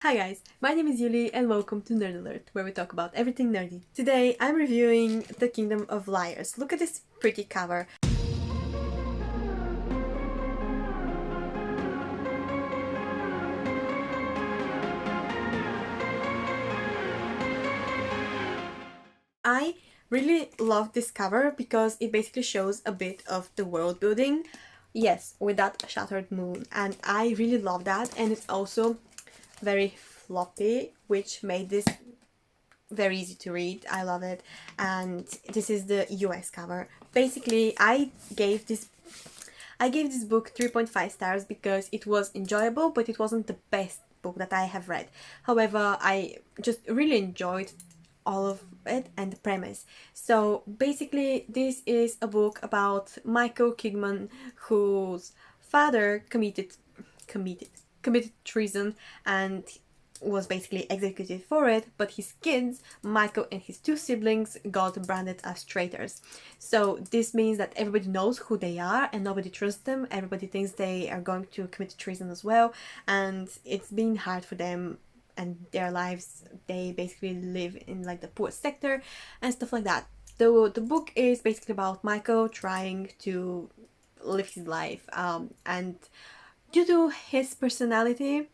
Hi guys, my name is Yuli and welcome to Nerd Alert, where we talk about everything nerdy. Today I'm reviewing The Kingdom of Liars. Look at this pretty cover. I really love this cover because it basically shows a bit of the world building. Yes, with that shattered moon, and I really love that, and it's also very floppy, which made this very easy to read. I love it. And this is the US cover. Basically, I gave this book 3.5 stars because it was enjoyable, but it wasn't the best book that I have read. However, I just really enjoyed all of it and the premise. So basically, this is a book about Michael Kingman, whose father committed committed treason and was basically executed for it, but his kids, Michael and his two siblings, got branded as traitors. So this means that everybody knows who they are and nobody trusts them. Everybody thinks they are going to commit treason as well, and it's been hard for them and their lives. They basically live in like the poor sector and stuff like that. The book is basically about Michael trying to live his life, and due to his personality,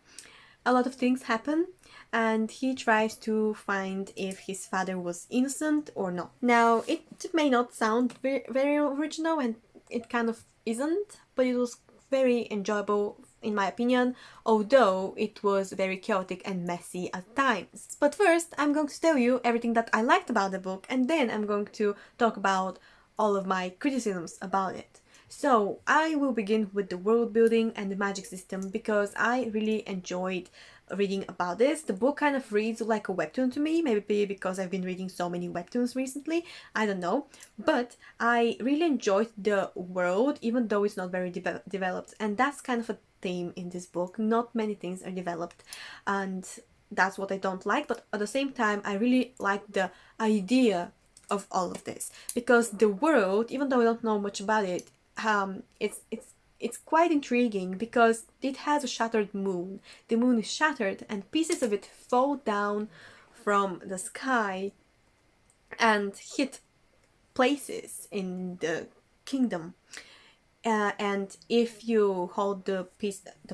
a lot of things happen, and he tries to find if his father was innocent or not. Now, it may not sound very original, and it kind of isn't, but it was very enjoyable in my opinion, although it was very chaotic and messy at times. But first, I'm going to tell you everything that I liked about the book, and then I'm going to talk about all of my criticisms about it. So, I will begin with the world building and the magic system because I really enjoyed reading about this. The book kind of reads like a webtoon to me, maybe because I've been reading so many webtoons recently, I don't know. But I really enjoyed the world, even though it's not very developed, and that's kind of a theme in this book. Not many things are developed, and that's what I don't like, but at the same time, I really like the idea of all of this because the world, even though I don't know much about it, it's quite intriguing because it has a shattered moon. The moon is shattered and pieces of it fall down from the sky and hit places in the kingdom. And if you hold the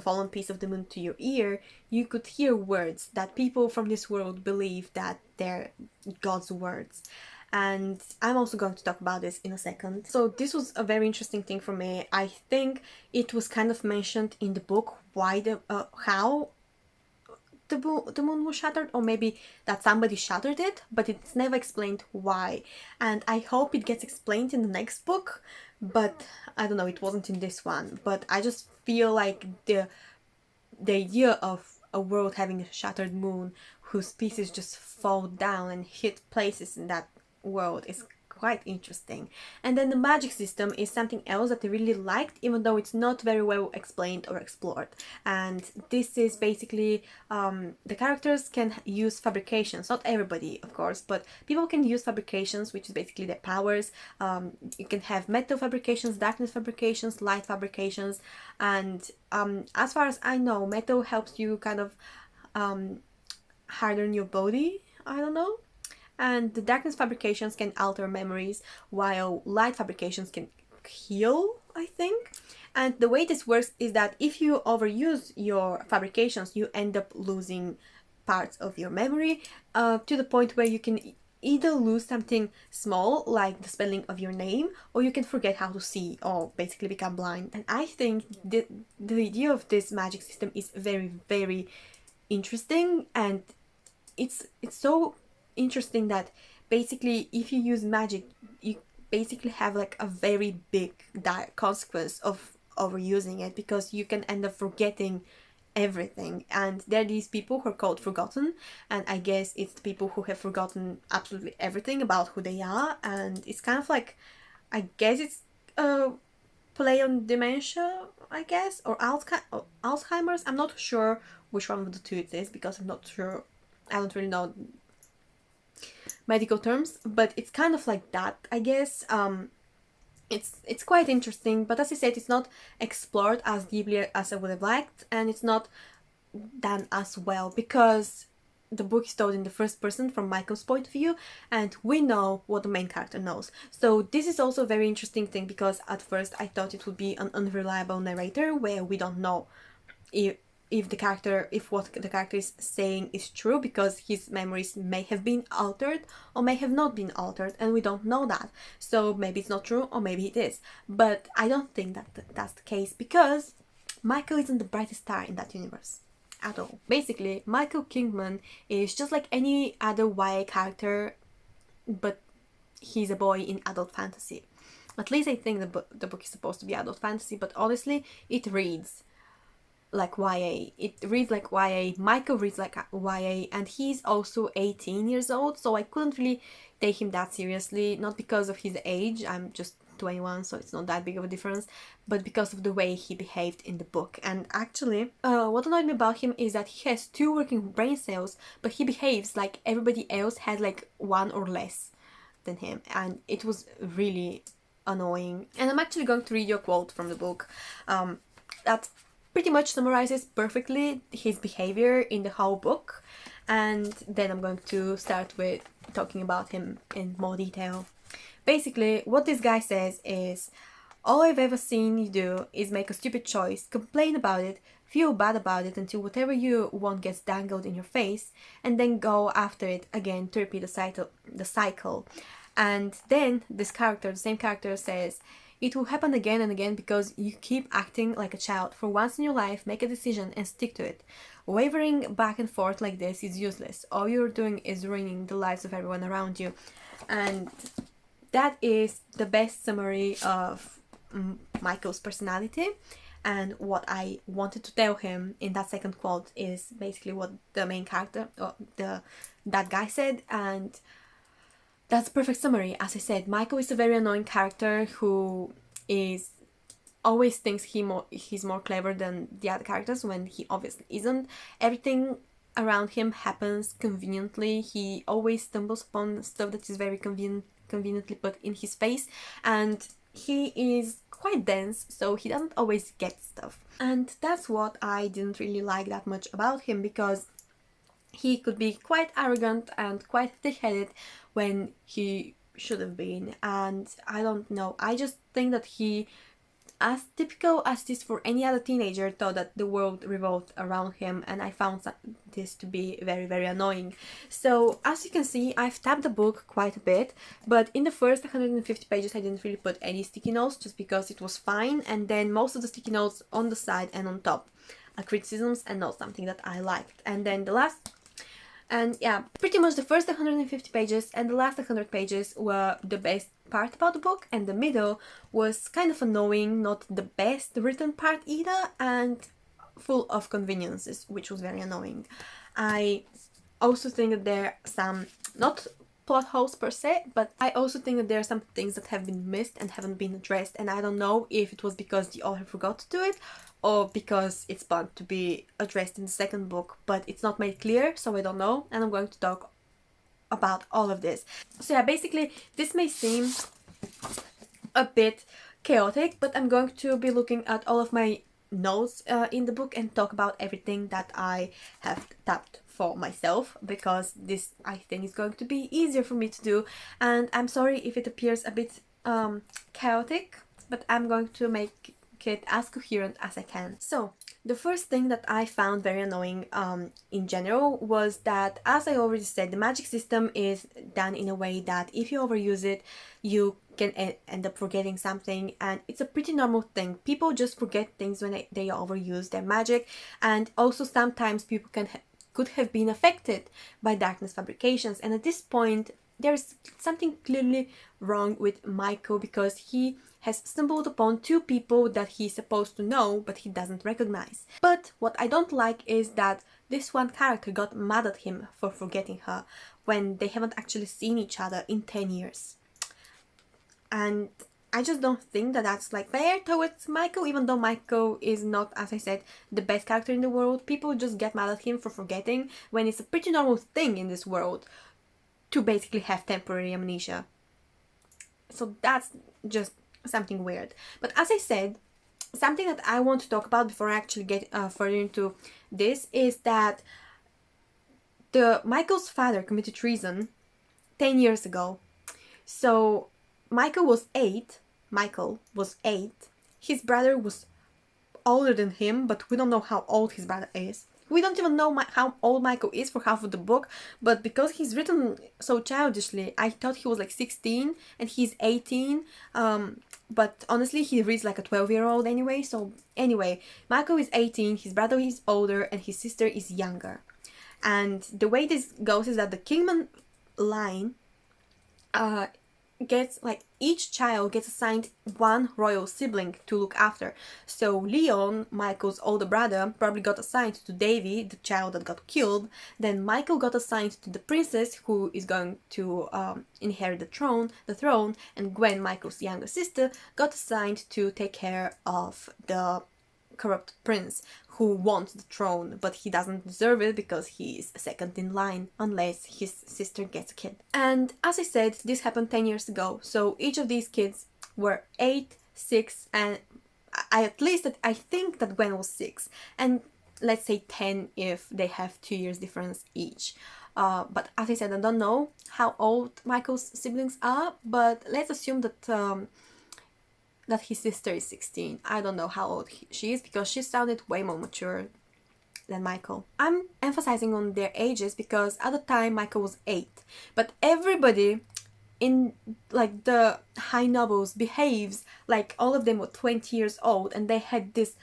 fallen piece of the moon to your ear, you could hear words that people from this world believe that they're God's words. And I'm also going to talk about this in a second. So this was a very interesting thing for me. I think it was kind of mentioned in the book why how the moon was shattered, or maybe that somebody shattered it, but it's never explained why. And I hope it gets explained in the next book, but I don't know, it wasn't in this one. But I just feel like the idea of a world having a shattered moon whose pieces just fall down and hit places in that world is quite interesting. And then the magic system is something else that I really liked, even though it's not very well explained or explored. And this is basically the characters can use fabrications. Not everybody, of course, but people can use fabrications, which is basically their powers. You can have metal fabrications, darkness fabrications, light fabrications, and as far as I know, metal helps you kind of harden your body. I don't know. And the darkness fabrications can alter memories, while light fabrications can heal, I think. And the way this works is that if you overuse your fabrications, you end up losing parts of your memory to the point where you can either lose something small, like the spelling of your name, or you can forget how to see, or basically become blind. And I think the idea of this magic system is very, very interesting, and it's so interesting that basically if you use magic, you basically have like a very big dire consequence of overusing it, because you can end up forgetting everything. And there are these people who are called forgotten, and I guess it's the people who have forgotten absolutely everything about who they are. And it's kind of like, I guess it's a play on dementia, I guess, or Alzheimer's. I'm not sure which one of the two it is, because I'm not sure, I don't really know medical terms, but it's kind of like that, I guess. It's quite interesting, but as I said, it's not explored as deeply as I would have liked, and it's not done as well, because the book is told in the first person from Michael's point of view, and we know what the main character knows. So this is also a very interesting thing, because at first I thought it would be an unreliable narrator where we don't know if what the character is saying is true, because his memories may have been altered or may have not been altered, and we don't know that. So maybe it's not true, or maybe it is. But I don't think that that's the case, because Michael isn't the brightest star in that universe at all. Basically, Michael Kingman is just like any other YA character, but he's a boy in adult fantasy. At least I think the book is supposed to be adult fantasy, but honestly, it reads like YA. It reads like YA. Michael reads like YA, and he's also 18 years old, so I couldn't really take him that seriously, not because of his age, I'm just 21, so it's not that big of a difference, but because of the way he behaved in the book. And actually, what annoyed me about him is that he has 2 working brain cells, but he behaves like everybody else had like 1 or less than him, and it was really annoying. And I'm actually going to read you a quote from the book that pretty much summarizes perfectly his behavior in the whole book, and then I'm going to start with talking about him in more detail. Basically, what this guy says is, all I've ever seen you do is make a stupid choice, complain about it, feel bad about it until whatever you want gets dangled in your face, and then go after it again to repeat the cycle. And then this character, the same character, says, it will happen again and again because you keep acting like a child. For once in your life, make a decision and stick to it. Wavering back and forth like this is useless. All you're doing is ruining the lives of everyone around you. And that is the best summary of Michael's personality. And what I wanted to tell him in that second quote is basically what the main character, that guy said. And that's a perfect summary. As I said, Michael is a very annoying character who always thinks he's more clever than the other characters, when he obviously isn't. Everything around him happens conveniently. He always stumbles upon stuff that is very conveniently put in his face, and he is quite dense, so he doesn't always get stuff. And that's what I didn't really like that much about him, because he could be quite arrogant and quite thick-headed when he should have been. And I don't know, I just think that he, as typical as this for any other teenager, thought that the world revolved around him, and I found this to be very, very annoying. So as you can see, I've tabbed the book quite a bit, but in the first 150 pages I didn't really put any sticky notes, just because it was fine, and then most of the sticky notes on the side and on top are criticisms and not something that I liked. And then pretty much the first 150 pages and the last 100 pages were the best part about the book, and the middle was kind of annoying, not the best written part either, and full of conveniences, which was very annoying. I also think that there are some, not plot holes per se, but I also think that there are some things that have been missed and haven't been addressed, and I don't know if it was because the author forgot to do it, or because it's planned to be addressed in the second book, but it's not made clear, so I don't know, and I'm going to talk about all of this. So yeah, basically this may seem a bit chaotic, but I'm going to be looking at all of my notes in the book and talk about everything that I have tapped for myself, because this, I think, is going to be easier for me to do. And I'm sorry if it appears a bit chaotic, but I'm going to make it as coherent as I can. So the first thing that I found very annoying in general was that, as I already said, the magic system is done in a way that if you overuse it, you can end up forgetting something, and it's a pretty normal thing. People just forget things when they overuse their magic, and also sometimes people could have been affected by darkness fabrications. And at this point, there's something clearly wrong with Michael, because he has stumbled upon 2 people that he's supposed to know, but he doesn't recognize. But what I don't like is that this one character got mad at him for forgetting her, when they haven't actually seen each other in 10 years. And I just don't think that that's like fair towards Michael, even though Michael is not, as I said, the best character in the world. People just get mad at him for forgetting, when it's a pretty normal thing in this world to basically have temporary amnesia. So that's just something weird. But as I said, something that I want to talk about before I actually get further into this is that Michael's father committed treason 10 years ago. So Michael was 8. Michael was 8. His brother was older than him, but we don't know how old his brother is. We don't even know how old Michael is for half of the book, but because he's written so childishly, I thought he was like 16 and he's 18. But honestly, he reads like a 12-year-old anyway. So anyway, Michael is 18, his brother is older, and his sister is younger. And the way this goes is that the Kingman line gets, like, each child gets assigned one royal sibling to look after. So Leon, Michael's older brother, probably got assigned to Davy, the child that got killed. Then Michael got assigned to the princess who is going to inherit the throne, and Gwen, Michael's younger sister, got assigned to take care of the corrupt prince who wants the throne, but he doesn't deserve it because he is second in line unless his sister gets a kid. And as I said, this happened 10 years ago, so each of these kids were 8, 6, and I think that Gwen was 6, and let's say 10 if they have 2 years difference each. But as I said, I don't know how old Michael's siblings are, but let's assume that that his sister is 16. I don't know how old she is because she sounded way more mature than Michael. I'm emphasizing on their ages because at the time Michael was 8, but everybody in like the high nobles behaves like all of them were 20 years old, and they had this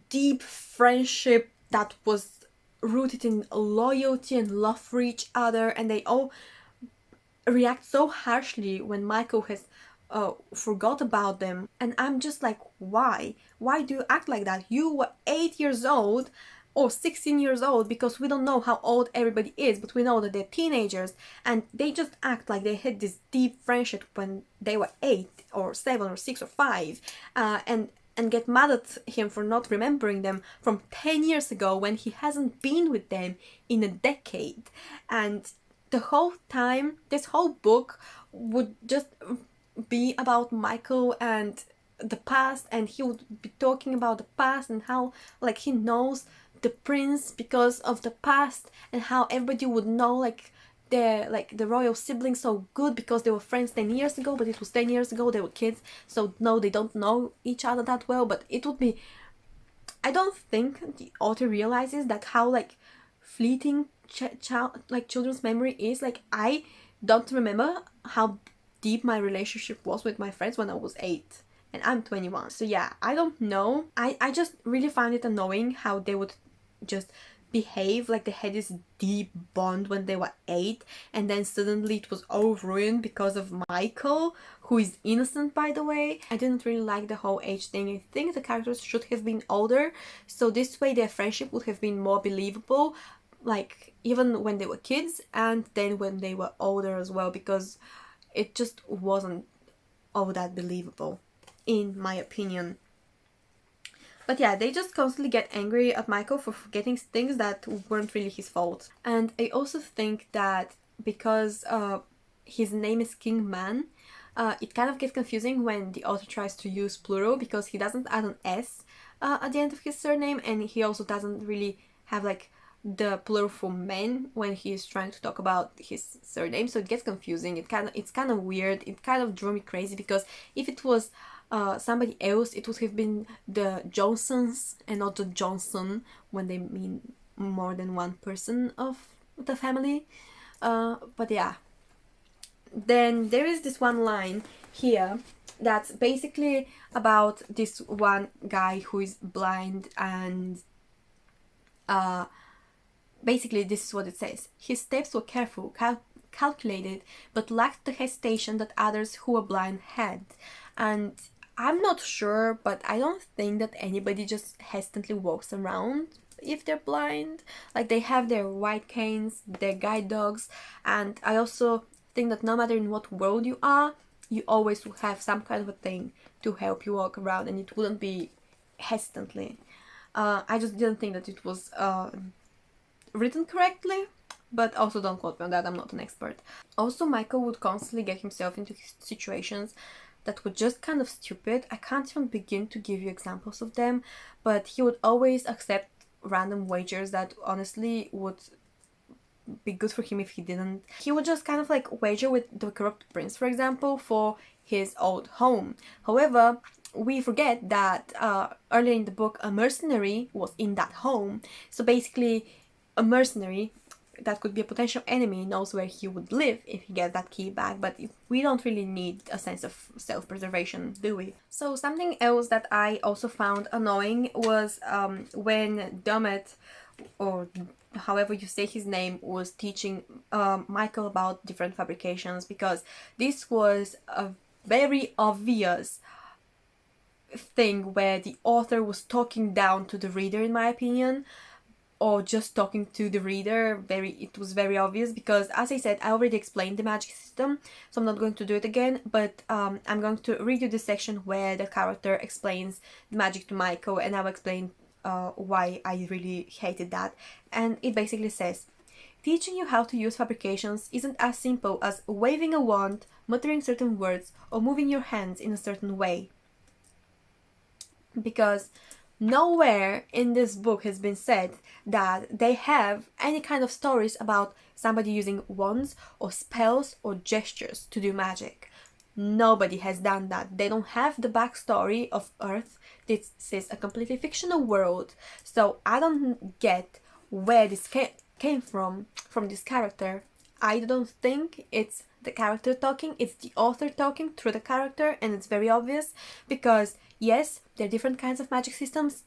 deep friendship that was rooted in loyalty and love for each other, and they all react so harshly when Michael has forgot about them. And I'm just like, why do you act like that? You were 8 years old or 16 years old, because we don't know how old everybody is, but we know that they're teenagers, and they just act like they had this deep friendship when they were 8 or 7 or 6 or 5, and get mad at him for not remembering them from 10 years ago when he hasn't been with them in a decade. And the whole time, this whole book would just be about Michael and the past, and he would be talking about the past and how like he knows the prince because of the past, and how everybody would know like the royal siblings so good because they were friends 10 years ago, but it was 10 years ago, they were kids, so no, they don't know each other that well. But it would be, I don't think the author realizes that how like fleeting children's memory is. Like, I don't remember how deep my relationship was with my friends when I was 8, and I'm 21. So yeah, I don't know. I just really find it annoying how they would just behave like they had this deep bond when they were 8, and then suddenly it was all ruined because of Michael, who is innocent, by the way. I didn't really like the whole age thing. I think the characters should have been older, so this way their friendship would have been more believable, like even when they were kids and then when they were older as well, because it just wasn't all that believable, in my opinion. But yeah, they just constantly get angry at Michael for forgetting things that weren't really his fault. And I also think that because his name is Kingman, it kind of gets confusing when the author tries to use plural, because he doesn't add an S at the end of his surname, and he also doesn't really have like the plural for men when he's trying to talk about his surname, so it gets confusing. It's kind of weird. It kind of drove me crazy, because if it was somebody else, it would have been the Johnsons and not the Johnson when they mean more than one person of the family. But yeah, then there is this one line here that's basically about this one guy who is blind, and basically this is what it says. His steps were careful, calculated, but lacked the hesitation that others who were blind had. And I'm not sure, but I don't think that anybody just hesitantly walks around if they're blind. Like, they have their white canes, their guide dogs, and I also think that no matter in what world you are, you always will have some kind of a thing to help you walk around, and it wouldn't be hesitantly. I just didn't think that it was written correctly, but also don't quote me on that, I'm not an expert. Also, Michael would constantly get himself into situations that were just kind of stupid. I can't even begin to give you examples of them, but he would always accept random wagers that honestly would be good for him if he didn't. He would just kind of like wager with the corrupt prince, for example, for his old home. However, we forget that earlier in the book a mercenary was in that home. So basically a mercenary that could be a potential enemy knows where he would live if he gets that key back, but we don't really need a sense of self-preservation, do we? So something else that I also found annoying was when Dummett, or however you say his name, was teaching Michael about different fabrications, because this was a very obvious thing where the author was talking down to the reader, in my opinion, or just talking to the reader. It was very obvious, because as I said, I already explained the magic system, so I'm not going to do it again, but I'm going to read you the section where the character explains the magic to Michael, and I'll explain why I really hated that. And it basically says, teaching you how to use fabrications isn't as simple as waving a wand, muttering certain words, or moving your hands in a certain way. Because nowhere in this book has been said that they have any kind of stories about somebody using wands or spells or gestures to do magic. Nobody has done that. They don't have the backstory of Earth. This is a completely fictional world. So I don't get where this came from this character. I don't think it's the character talking, it's the author talking through the character, and it's very obvious, because yes, there are different kinds of magic systems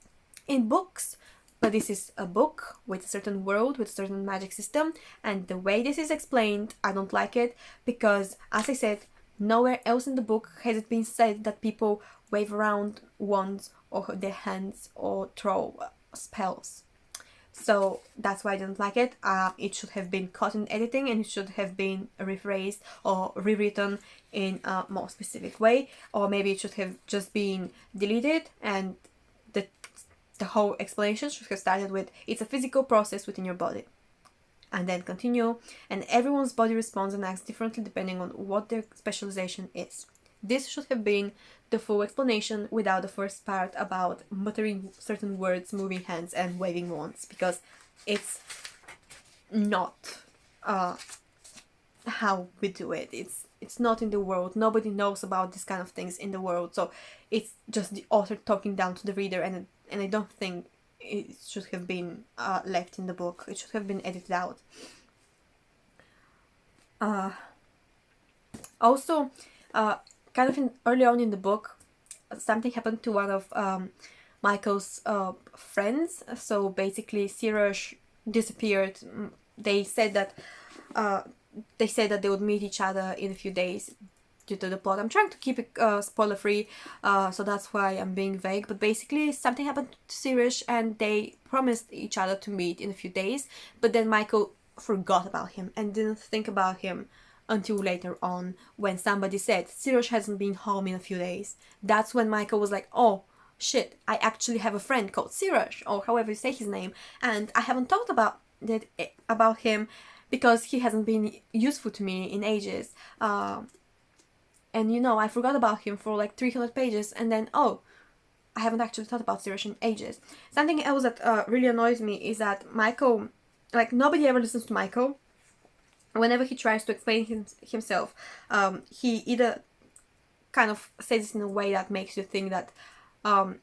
in books, but this is a book with a certain world, with a certain magic system, and the way this is explained, I don't like it, because as I said, nowhere else in the book has it been said that people wave around wands or their hands or throw spells. So that's why I didn't like it. It should have been cut in editing, and it should have been rephrased or rewritten in a more specific way, or maybe it should have just been deleted, and the whole explanation should have started with, it's a physical process within your body, and then continue, and everyone's body responds and acts differently depending on what their specialization is. This should have been the full explanation without the first part about muttering certain words, moving hands, and waving wands, because it's not how we do it. It's not in the world. Nobody knows about these kind of things in the world, so it's just the author talking down to the reader, and I don't think it should have been left in the book. It should have been edited out. Also, kind of early on in the book, something happened to one of Michael's friends. So basically, Sirosh disappeared. They said that they would meet each other in a few days due to the plot. I'm trying to keep it spoiler free, so that's why I'm being vague. But basically, something happened to Sirosh, and they promised each other to meet in a few days. But then Michael forgot about him and didn't think about him until later on, when somebody said Sirosh hasn't been home in a few days. That's when Michael was like, oh shit, I actually have a friend called Sirosh, or however you say his name, and I haven't thought about him because he hasn't been useful to me in ages. And I forgot about him for like 300 pages, and then I haven't actually thought about Sirosh in ages. Something else that really annoys me is that Michael, like, nobody ever listens to Michael. Whenever he tries to explain himself, he either kind of says it in a way that makes you think that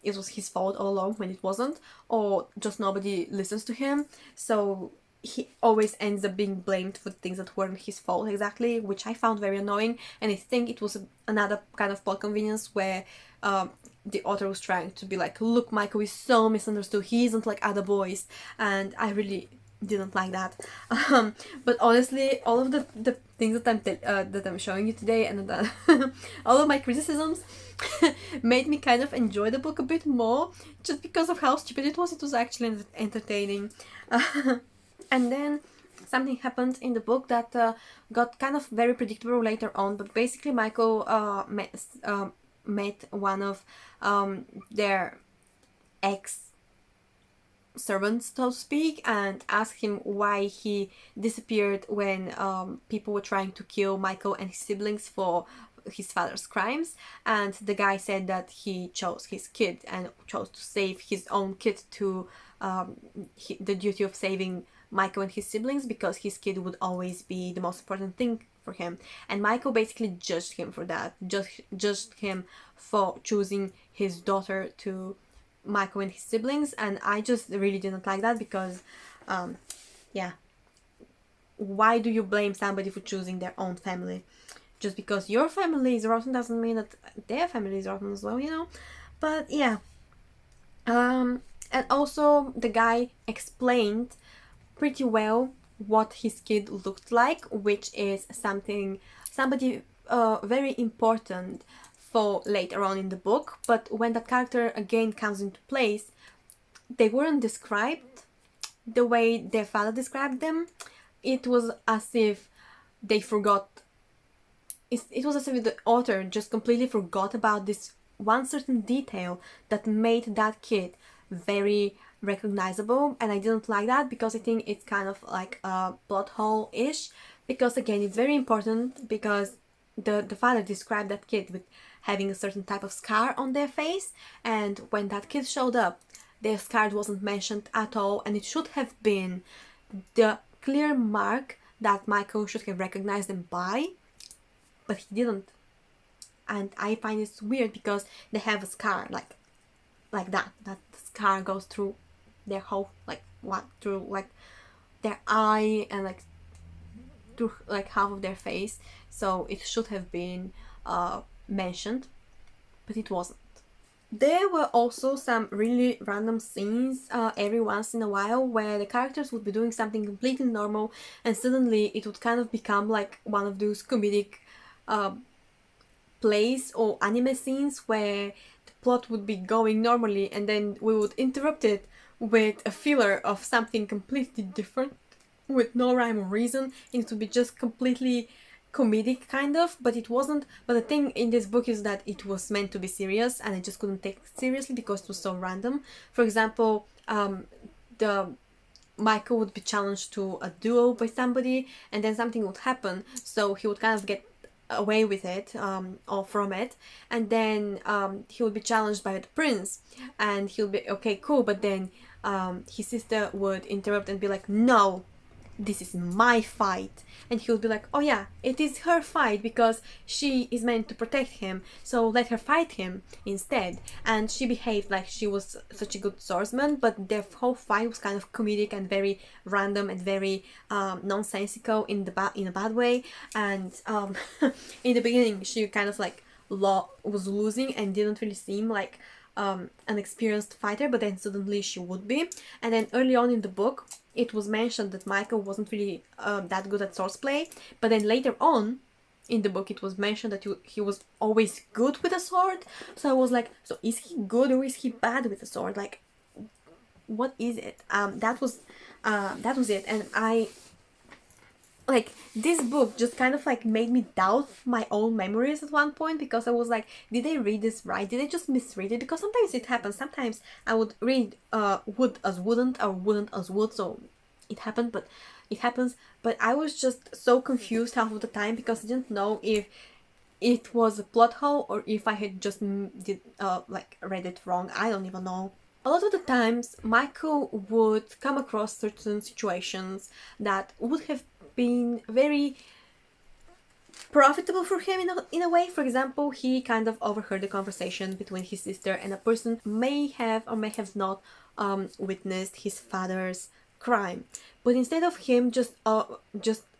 it was his fault all along when it wasn't, or just nobody listens to him. So he always ends up being blamed for things that weren't his fault exactly, which I found very annoying. And I think it was another kind of plot convenience where the author was trying to be like, look, Michael is so misunderstood, he isn't like other boys, and I really didn't like that. But honestly, all of the things that I'm showing you today, and all of my criticisms made me kind of enjoy the book a bit more, just because of how stupid it was. It was actually entertaining. And then something happened in the book that got kind of very predictable later on. But basically, Michael met one of their ex-servants, so to speak, and asked him why he disappeared when people were trying to kill Michael and his siblings for his father's crimes, and the guy said that he chose his kid and chose to save his own kid to the duty of saving Michael and his siblings, because his kid would always be the most important thing for him. And Michael basically judged him for that, judged him for choosing his daughter to Michael and his siblings. And I just really didn't like that, because yeah, why do you blame somebody for choosing their own family? Just because your family is rotten doesn't mean that their family is rotten as well, you know? But yeah. And also the guy explained pretty well what his kid looked like, which is somebody very important for later on in the book. But when that character again comes into place, they weren't described the way their father described them. It was as if they forgot. It was as if the author just completely forgot about this one certain detail that made that kid very recognizable, and I didn't like that, because I think it's kind of like a plot hole-ish, because again it's very important, because the father described that kid with having a certain type of scar on their face, and when that kid showed up, their scar wasn't mentioned at all, and it should have been the clear mark that Michael should have recognized them by, but he didn't. And I find it weird, because they have a scar like that scar goes through their whole, like, what, through like their eye, and like through like half of their face, so it should have been mentioned, but it wasn't. There were also some really random scenes every once in a while, where the characters would be doing something completely normal, and suddenly it would kind of become like one of those comedic plays or anime scenes where the plot would be going normally, and then we would interrupt it with a filler of something completely different with no rhyme or reason, and it would be just completely comedic kind of, but it wasn't. But the thing in this book is that it was meant to be serious, and I just couldn't take it seriously because it was so random. For example, the Michael would be challenged to a duel by somebody, and then something would happen, so he would kind of get away with it, or from it, and then he would be challenged by the prince, and he'll be okay, cool, but then his sister would interrupt and be like, no, this is my fight, and he would be like, oh yeah, it is her fight because she is meant to protect him, so let her fight him instead. And she behaved like she was such a good swordsman, but their whole fight was kind of comedic and very random and very nonsensical in a bad way. And in the beginning she kind of like was losing and didn't really seem like an experienced fighter, but then suddenly she would be. And then early on in the book it was mentioned that Michael wasn't really that good at swordplay, but then later on in the book it was mentioned that he was always good with a sword. So I was like, so is he good or is he bad with a sword? Like, what is it? That was it. And I like, this book just kind of like made me doubt my own memories at one point, because I was like, did I read this right? Did I just misread it? Because sometimes it happens. Sometimes I would read would as wouldn't or wouldn't as would, so it happened, but it happens. But I was just so confused half of the time, because I didn't know if it was a plot hole or if I had just read it wrong. I don't even know. A lot of the times Michael would come across certain situations that would have been very profitable for him in a way. For example, he kind of overheard the conversation between his sister and a person who may have or may have not witnessed his father's crime. But instead of him just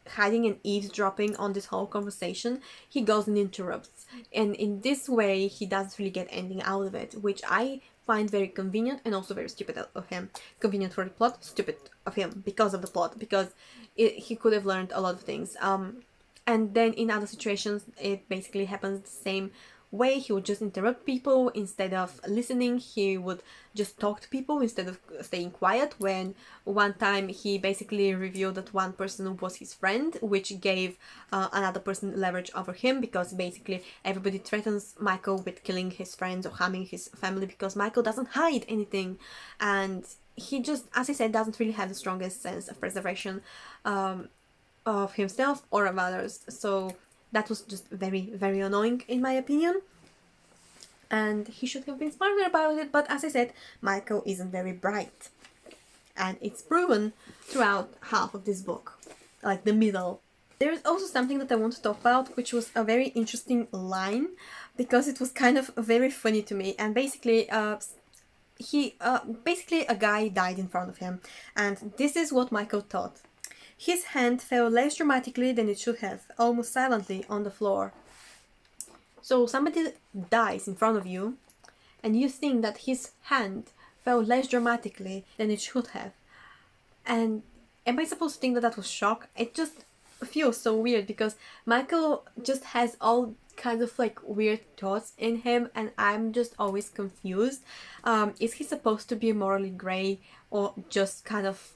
hiding and eavesdropping on this whole conversation, he goes and interrupts. And in this way, he doesn't really get anything out of it, which I find very convenient and also very stupid of him. Convenient for the plot, stupid of him because of the plot, because he could have learned a lot of things. And then in other situations, it basically happens the same way. He would just interrupt people instead of listening. He would just talk to people instead of staying quiet. When one time he basically revealed that one person was his friend, which gave another person leverage over him, because basically everybody threatens Michael with killing his friends or harming his family, because Michael doesn't hide anything, and he just, as I said, doesn't really have the strongest sense of preservation of himself or of others. So that was just very, very annoying in my opinion. And he should have been smarter about it, but as I said, Michael isn't very bright. And it's proven throughout half of this book, like the middle. There is also something that I want to talk about, which was a very interesting line, because it was kind of very funny to me. And basically, basically a guy died in front of him, and this is what Michael thought. His hand fell less dramatically than it should have, almost silently on the floor. So somebody dies in front of you, and you think that his hand fell less dramatically than it should have. And am I supposed to think that that was shock? It just feels so weird, because Michael just has all kinds of like weird thoughts in him, and I'm just always confused. Is he supposed to be morally grey, or just kind of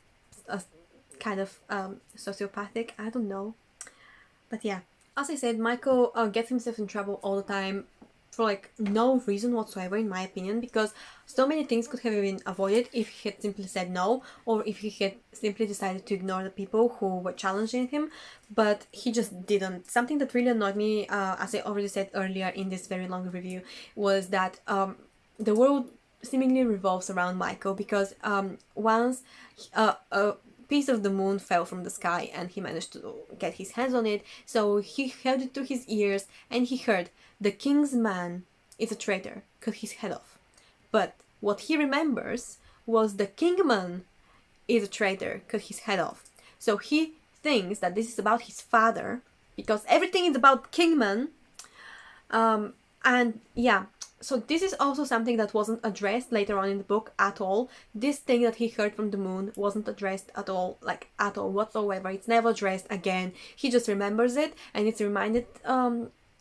sociopathic? I don't know. But yeah, as I said, Michael gets himself in trouble all the time for like no reason whatsoever, in my opinion, because so many things could have been avoided if he had simply said no, or if he had simply decided to ignore the people who were challenging him, but he just didn't. Something that really annoyed me, as I already said earlier in this very long review, was that the world seemingly revolves around Michael, because once a piece of the moon fell from the sky and he managed to get his hands on it, so he held it to his ears and he heard, "The king's man is a traitor, cut his head off." But what he remembers was the kingman is a traitor, cut his head off. So he thinks that this is about his father, because everything is about kingman. And yeah, so this is also something that wasn't addressed later on in the book at all. This thing that he heard from the moon wasn't addressed at all, like at all whatsoever. It's never addressed again. He just remembers it, and it's reminded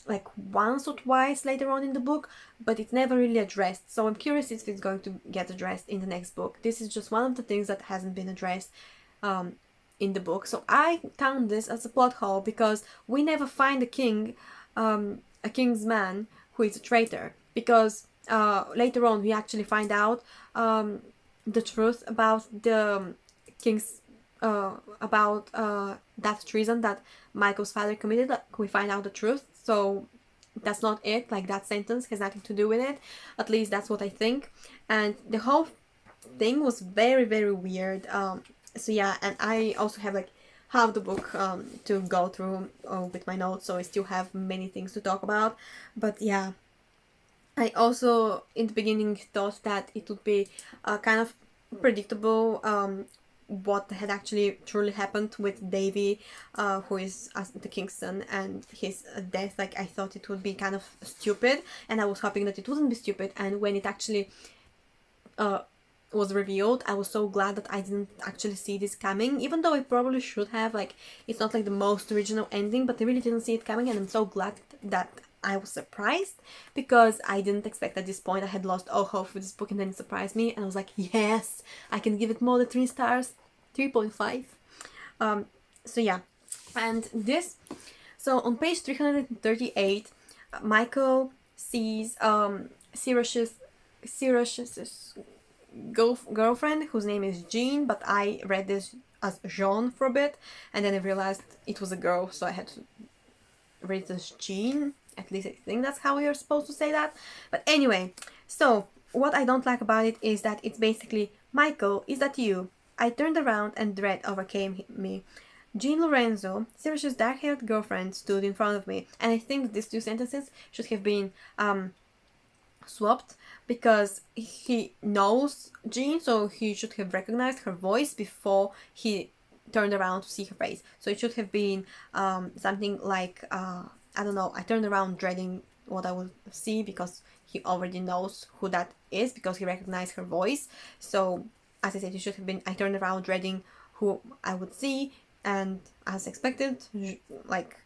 like once or twice later on in the book, but it's never really addressed. So I'm curious if it's going to get addressed in the next book. This is just one of the things that hasn't been addressed in the book. So I count this as a plot hole, because we never find a king, a king's man who is a traitor, because later on we actually find out the truth about the king's about that treason that Michael's father committed. Like, we find out the truth, so that's not it. Like, that sentence has nothing to do with it. At least that's what I think. And the whole thing was very, very weird. So yeah, and I also have like half the book to go through with my notes, so I still have many things to talk about. But yeah, I also in the beginning thought that it would be kind of predictable what had actually truly happened with Davy, who is the king's son, and his death. Like, I thought it would be kind of stupid, and I was hoping that it wouldn't be stupid. And when it actually was revealed, I was so glad that I didn't actually see this coming, even though I probably should have. Like, it's not like the most original ending, but I really didn't see it coming, and I'm so glad that I was surprised, because I didn't expect at this point. I had lost all hope for this book, and then it surprised me, and I was like, yes, I can give it more than 3 stars, 3.5. So yeah, and this, so on page 338, Michael sees Sirach's girlfriend, whose name is Jean, but I read this as Jean for a bit, and then I realized it was a girl, so I had to read this Jean. At least I think that's how you're supposed to say that. But anyway, so what I don't like about it is that it's basically, "Michael, is that you?" I turned around and dread overcame me. Jean Lorenzo, Sirach's dark-haired girlfriend, stood in front of me, and I think that these 2 sentences should have been swapped, because he knows Jean, so he should have recognized her voice before he turned around to see her face. So it should have been something like, I don't know, I turned around dreading what I would see, because he already knows who that is, because he recognized her voice. So as I said, it should have been, I turned around dreading who I would see, and as expected, like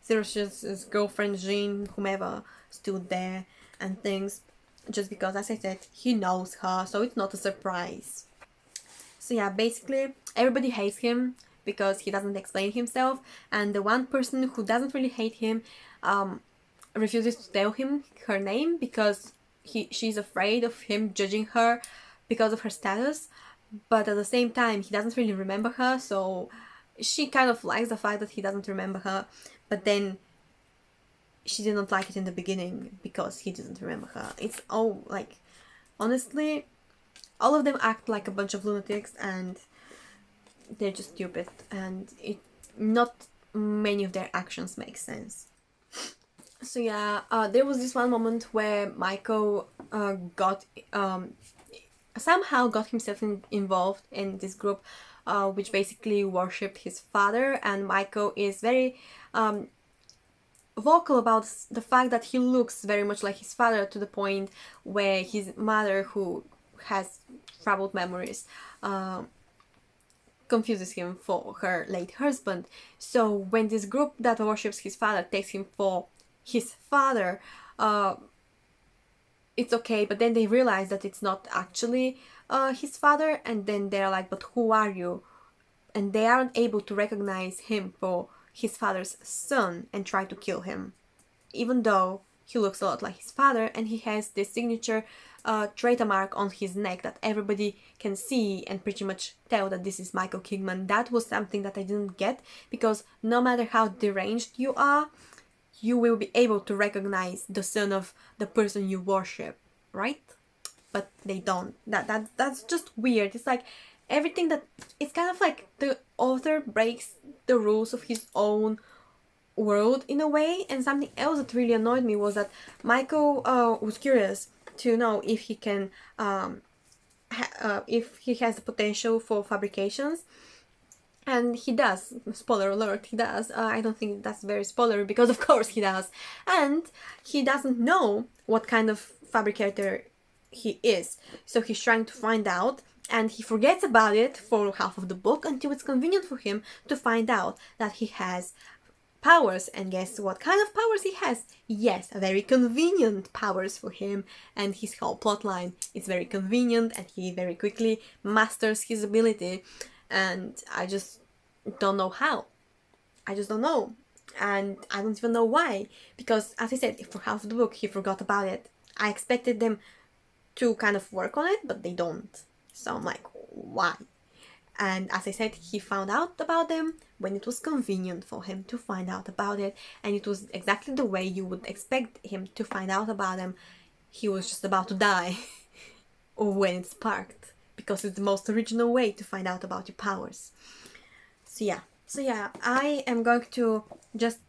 Sirach's girlfriend Jean, whomever, stood there and things, just because, as I said, he knows her, so it's not a surprise. So yeah, basically everybody hates him because he doesn't explain himself, and the one person who doesn't really hate him refuses to tell him her name, because she's afraid of him judging her because of her status, but at the same time he doesn't really remember her, so she kind of likes the fact that he doesn't remember her. But then she didn't like it in the beginning because he didn't remember her. It's all like, honestly, all of them act like a bunch of lunatics, and they're just stupid, and not many of their actions make sense. So yeah, there was this one moment where Michael somehow got himself involved in this group, which basically worshipped his father, and Michael is very vocal about the fact that he looks very much like his father, to the point where his mother, who has troubled memories, confuses him for her late husband. So when this group that worships his father takes him for his father, it's okay, but then they realize that it's not actually his father, and then they're like, but who are you? And they aren't able to recognize him for his father's son and try to kill him, even though he looks a lot like his father, and he has this signature trademark on his neck that everybody can see and pretty much tell that this is Michael Kingman. That was something that I didn't get, because no matter how deranged you are, you will be able to recognize the son of the person you worship, right? But they don't. That's just weird. It's like everything that, it's kind of like the author breaks the rules of his own world in a way. And something else that really annoyed me was that Michael was curious to know if he can if he has the potential for fabrications. And he does. Spoiler alert, he does. I don't think that's very spoilery, because of course he does. And he doesn't know what kind of fabricator he is. So he's trying to find out, and he forgets about it for half of the book until it's convenient for him to find out that he has powers. And guess what kind of powers he has? Yes, very convenient powers for him, and his whole plotline is very convenient, and he very quickly masters his ability. And I just don't know how. I just don't know. And I don't even know why. Because, as I said, for half of the book, he forgot about it. I expected them to kind of work on it, but they don't. So I'm like, why? And as I said, he found out about them when it was convenient for him to find out about it. And it was exactly the way you would expect him to find out about them. He was just about to die. Or when it sparked. Because it's the most original way to find out about your powers. So yeah, I am going to just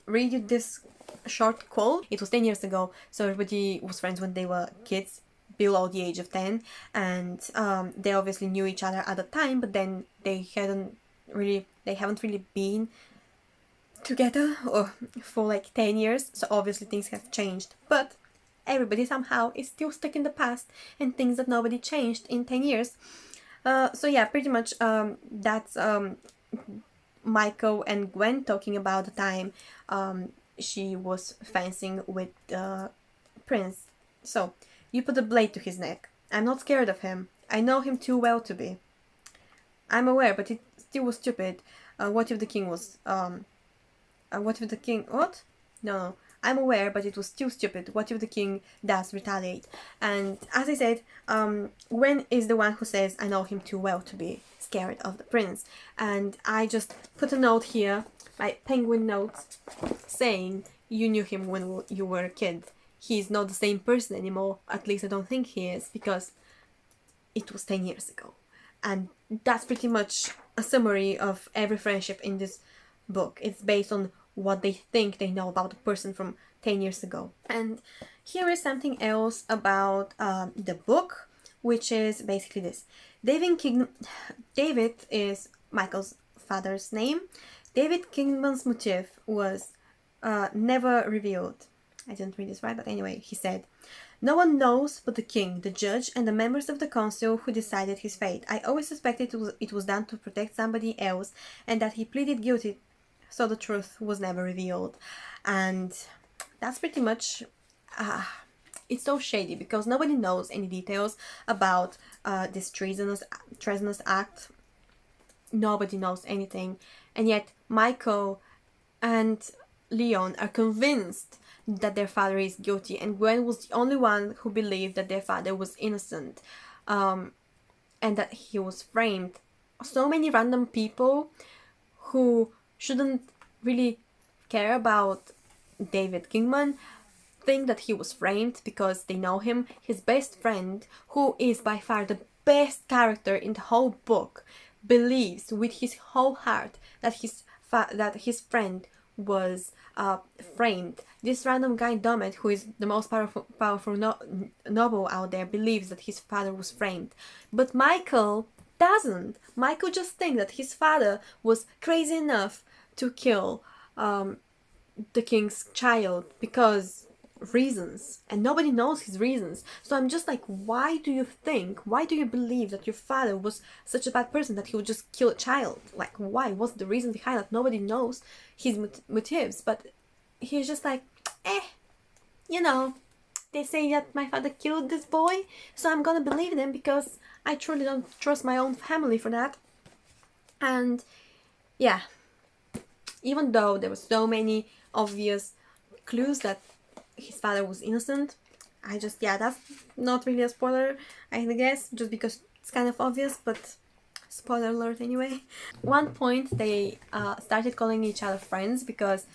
read you this short quote. It was 10 years ago, so everybody was friends when they were kids, below the age of 10, and they obviously knew each other at the time, but then they haven't really been together or for like 10 years, so obviously things have changed. But everybody somehow is still stuck in the past and thinks that nobody changed in 10 years. So yeah, pretty much that's Michael and Gwen talking about the time she was fencing with the prince. So, you put a blade to his neck. I'm not scared of him. I know him too well to be. I'm aware, but it still was stupid. What if the king was... what if the king... What? No. I'm aware, but it was still stupid. What if the king does retaliate? And as I said, Gwen is the one who says, I know him too well to be scared of the prince. And I just put a note here, my penguin notes, saying, you knew him when you were a kid. He's not the same person anymore. At least I don't think he is, because it was 10 years ago. And that's pretty much a summary of every friendship in this book. It's based on what they think they know about the person from 10 years ago. And here is something else about the book, which is basically this. David is Michael's father's name. David Kingman's motive was never revealed. I didn't read this right, but anyway, he said, no one knows but the king, the judge, and the members of the council who decided his fate. I always suspected it was done to protect somebody else, and that he pleaded guilty, so the truth was never revealed. And that's pretty much... it's so shady, because nobody knows any details about this treasonous act. Nobody knows anything. And yet Michael and Leon are convinced that their father is guilty, and Gwen was the only one who believed that their father was innocent, and that he was framed. So many random people who shouldn't really care about David Kingman think that he was framed because they know him. His best friend, who is by far the best character in the whole book, believes with his whole heart that his friend was framed. This random guy Domet, who is the most powerful noble out there, believes that his father was framed. But Michael doesn't. Michael just thinks that his father was crazy enough to kill the king's child because reasons, and nobody knows his reasons. So I'm just like, why do you believe that your father was such a bad person that he would just kill a child? Like, why? What's the reason behind that? Nobody knows his motives, but he's just like, you know, they say that my father killed this boy, so I'm gonna believe them because I truly don't trust my own family for that. And yeah, even though there were so many obvious clues that his father was innocent, that's not really a spoiler, I guess, just because it's kind of obvious, but spoiler alert anyway. One point they started calling each other friends because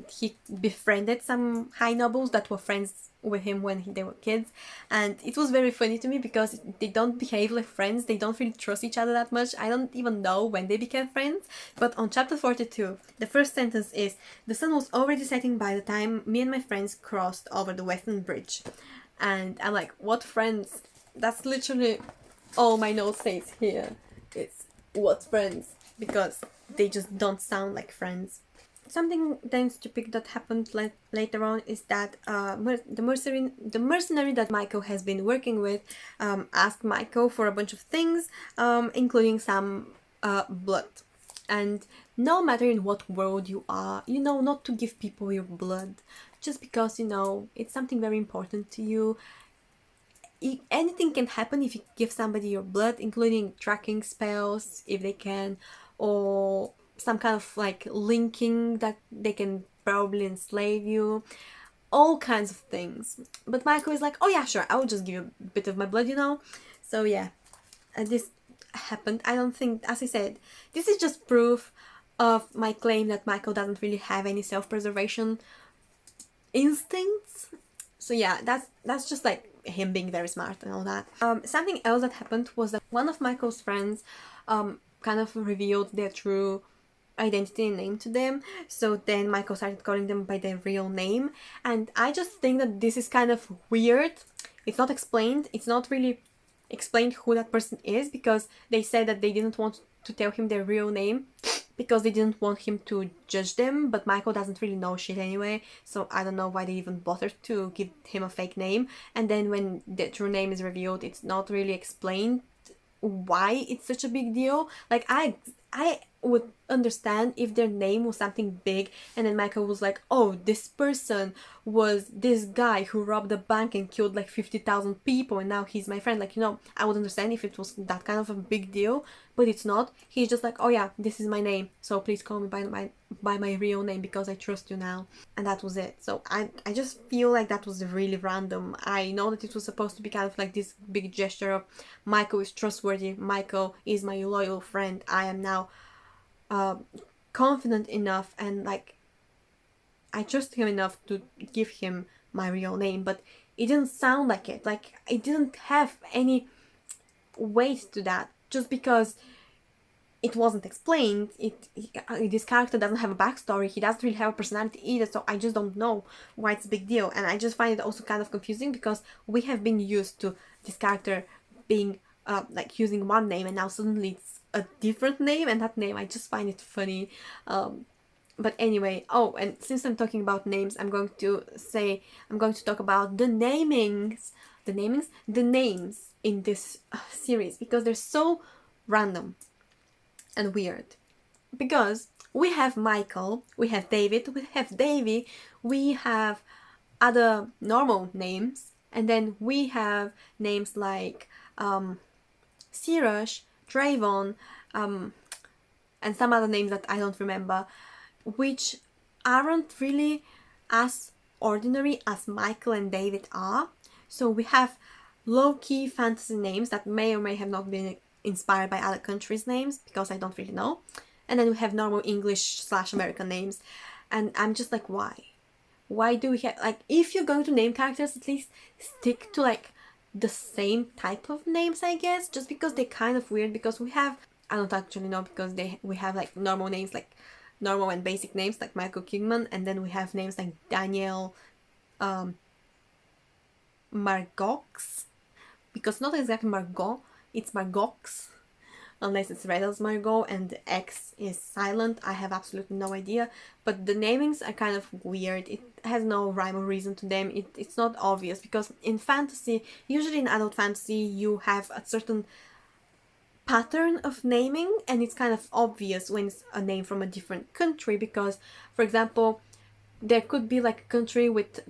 he befriended some high nobles that were friends with him when they were kids, and it was very funny to me because they don't behave like friends, they don't really trust each other that much. I don't even know when they became friends, but on chapter 42 the first sentence is, "The sun was already setting by the time me and my friends crossed over the western bridge." And I'm like, what friends? That's literally all my note says here. It's what friends, because they just don't sound like friends. Something then stupid that happened later on is that the mercenary that Michael has been working with asked Michael for a bunch of things, including some blood. And no matter in what world you are, you know not to give people your blood just because, you know, it's something very important to you. Anything can happen if you give somebody your blood, including tracking spells if they can, or some kind of like linking that they can probably enslave you, all kinds of things. But Michael is like, oh yeah, sure, I will just give you a bit of my blood, you know. So yeah, this happened. I don't think, as I said, this is just proof of my claim that Michael doesn't really have any self-preservation instincts. So yeah, that's just like him being very smart and all that. Something else that happened was that one of Michael's friends kind of revealed their true identity and name to them. So then Michael started calling them by their real name, and I just think that this is kind of weird. It's not explained. It's not really explained who that person is, because they said that they didn't want to tell him their real name because they didn't want him to judge them, but Michael doesn't really know shit anyway, so I don't know why they even bothered to give him a fake name. And then when the true name is revealed, it's not really explained why it's such a big deal. Like, I would understand if their name was something big and then Michael was like, oh, this person was this guy who robbed a bank and killed like 50,000 people and now he's my friend. Like, you know, I would understand if it was that kind of a big deal, but it's not. He's just like, oh yeah, this is my name, so please call me by my real name because I trust you now. And that was it. So I just feel like that was really random. I know that it was supposed to be kind of like this big gesture of Michael is trustworthy, Michael is my loyal friend, I am now confident enough and like I trust him enough to give him my real name. But it didn't sound like it. Like, it didn't have any weight to that just because it wasn't explained. This character doesn't have a backstory, he doesn't really have a personality either, so I just don't know why it's a big deal. And I just find it also kind of confusing because we have been used to this character being like using one name and now suddenly it's a different name, and that name, I just find it funny. But anyway, oh, and since I'm talking about names, I'm going to talk about the names in this series, because they're so random and weird. Because we have Michael, we have David, we have Davy, we have other normal names, and then we have names like Sirush, Trayvon, and some other names that I don't remember, which aren't really as ordinary as Michael and David are. So we have low-key fantasy names that may or may have not been inspired by other countries' names, because I don't really know. And then we have normal English/American names. And I'm just like, why? why do we have, like, if you're going to name characters, at least stick to like the same type of names, I guess, just because they're kind of weird. Because we have, I don't actually know, because we have like normal names, like normal and basic names like Michael Kingman, and then we have names like Daniel Margox, because not exactly Margot, it's Margox, unless it's read as Margot and the X is silent. I have absolutely no idea, but the namings are kind of weird. It has no rhyme or reason to them. It's not obvious, because in fantasy, usually in adult fantasy, you have a certain pattern of naming, and it's kind of obvious when it's a name from a different country, because, for example, there could be like a country with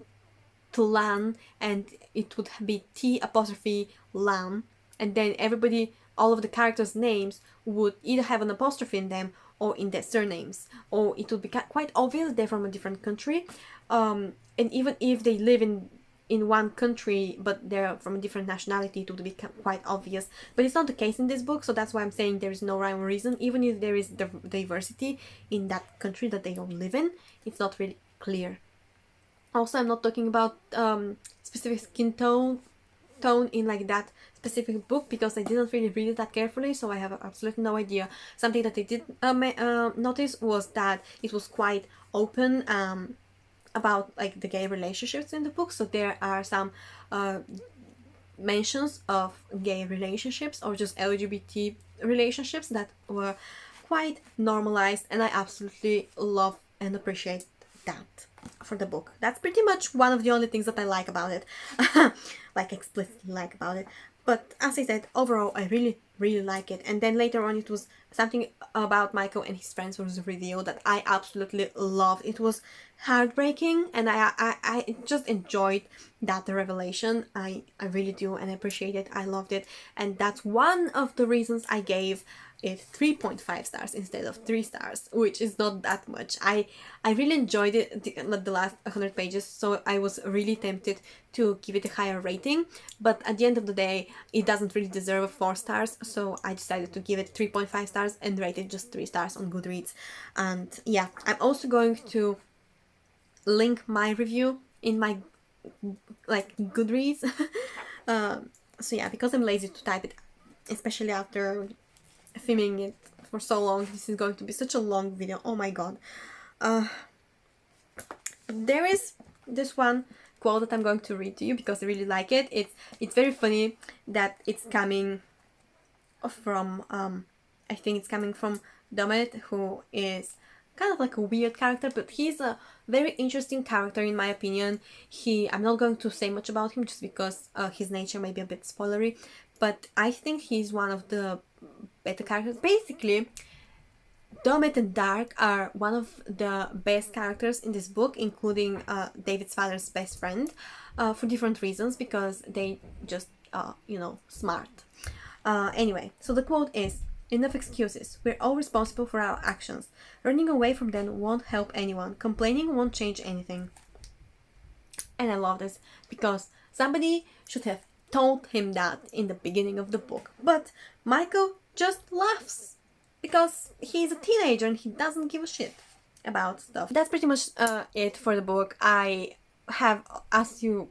Tulan, and it would be T apostrophe Lan, and then everybody, all of the characters' names would either have an apostrophe in them or in their surnames, or it would be quite obvious they're from a different country. And even if they live in one country but they're from a different nationality, it would be quite obvious. But it's not the case in this book, so that's why I'm saying there is no rhyme or reason. Even if there is diversity in that country that they all live in, it's not really clear. Also, I'm not talking about specific skin tone in like that specific book, because I didn't really read it that carefully, so I have absolutely no idea. Something that I did notice was that it was quite open about like the gay relationships in the book. So there are some mentions of gay relationships or just LGBT relationships that were quite normalized, and I absolutely love and appreciate that for the book. That's pretty much one of the only things that I like about it, like explicitly like about it. But as I said, overall I really like it. And then later on, it was something about Michael and his friends was revealed that I absolutely loved. It was heartbreaking, and I just enjoyed that revelation. I really do, and I appreciate it. I loved it, and that's one of the reasons I gave it 3.5 stars instead of 3 stars, which is not that much. I really enjoyed it, the last 100 pages, so I was really tempted to give it a higher rating, but at the end of the day, it doesn't really deserve 4 stars, so I decided to give it 3.5 stars and rate it just 3 stars on Goodreads. And yeah, I'm also going to link my review in my like Goodreads. So yeah, because I'm lazy to type it, especially after filming it for so long, this is going to be such a long video. Oh my god. There is this one quote that I'm going to read to you because I really like it. It's very funny that it's coming from I think it's coming from Domet, who is kind of like a weird character, but he's a very interesting character in my opinion. I'm not going to say much about him just because his nature may be a bit spoilery, but I think he's one of the better characters. Basically, Domet and Dark are one of the best characters in this book, including David's father's best friend, for different reasons, because they just, smart. Anyway, so the quote is, "Enough excuses. We're all responsible for our actions. Running away from them won't help anyone. Complaining won't change anything." And I love this, because somebody should have told him that in the beginning of the book. But Michael just laughs, because he's a teenager and he doesn't give a shit about stuff. That's pretty much it for the book. I have, as you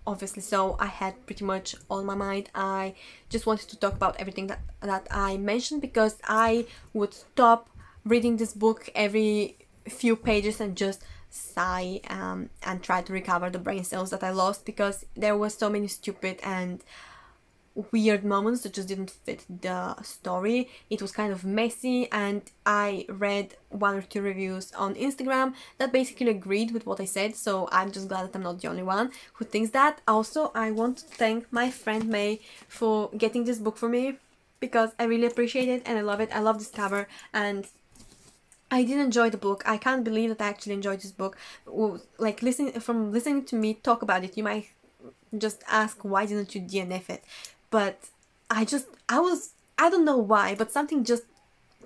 obviously saw, I had pretty much on my mind. I just wanted to talk about everything that I mentioned, because I would stop reading this book every few pages and just sigh and try to recover the brain cells that I lost, because there were so many stupid and weird moments that just didn't fit the story. It was kind of messy, and I read 1 or 2 reviews on Instagram that basically agreed with what I said, so I'm just glad that I'm not the only one who thinks that. Also, I want to thank my friend May for getting this book for me, because I really appreciate it and I love it. I love this cover, and I did enjoy the book. I can't believe that I actually enjoyed this book. Like, listening to me talk about it, you might just ask, why didn't you DNF it? But I don't know why, but something just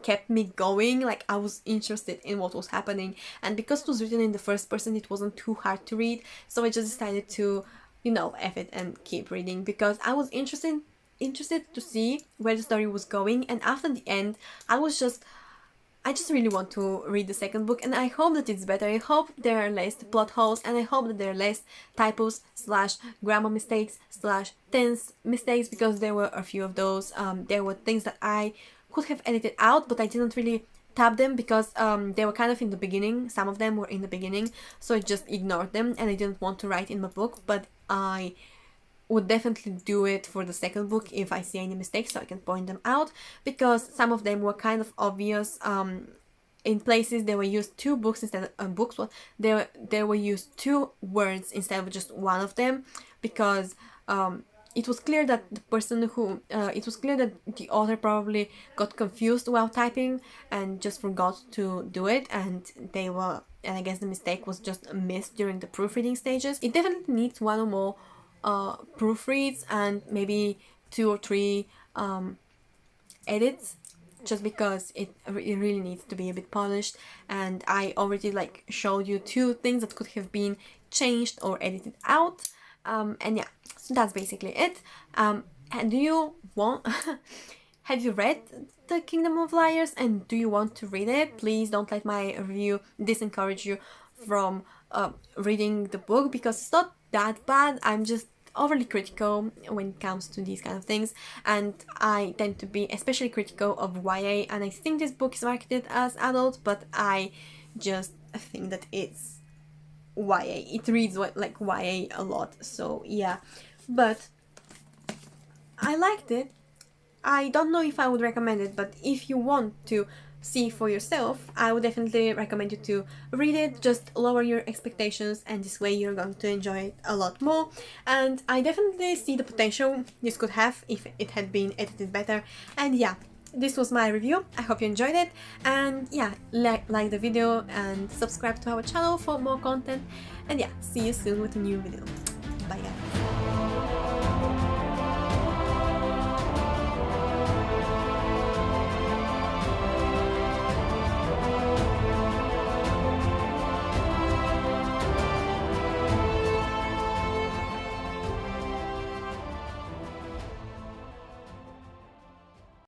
kept me going. Like, I was interested in what was happening, and because it was written in the first person, it wasn't too hard to read, so I just decided to, F it and keep reading, because I was interested to see where the story was going. And after the end, I was just I just really want to read the second book, and I hope that it's better. I hope there are less plot holes, and I hope that there are less typos / grammar mistakes / tense mistakes, because there were a few of those. There were things that I could have edited out, but I didn't really tab them because they were kind of in the beginning. Some of them were in the beginning, so I just ignored them, and I didn't want to write in my book, but I would definitely do it for the second book if I see any mistakes, so I can point them out, because some of them were kind of obvious. In places they were used two books instead of books. Well, there were used two words instead of just one of them, because it was clear that the person who it was clear that the author probably got confused while typing and just forgot to do it, and I guess the mistake was just missed during the proofreading stages. It definitely needs one or more proofreads and maybe 2 or 3 edits, just because it really needs to be a bit polished, and I already showed you 2 things that could have been changed or edited out. And yeah, so that's basically it. And do you want have you read The Kingdom of Liars, and do you want to read it? Please don't let my review discourage you from reading the book, because it's not that bad. I'm just overly critical when it comes to these kind of things, and I tend to be especially critical of YA, and I think this book is marketed as adult, but I just think that it's YA. It reads like YA a lot, so yeah. But I liked it. I don't know if I would recommend it, but if you want to see for yourself, I would definitely recommend you to read it. Just lower your expectations, and this way you're going to enjoy it a lot more. And I definitely see the potential this could have if it had been edited better. And yeah, this was my review. I hope you enjoyed it, and yeah, like the video and subscribe to our channel for more content. And yeah, see you soon with a new video.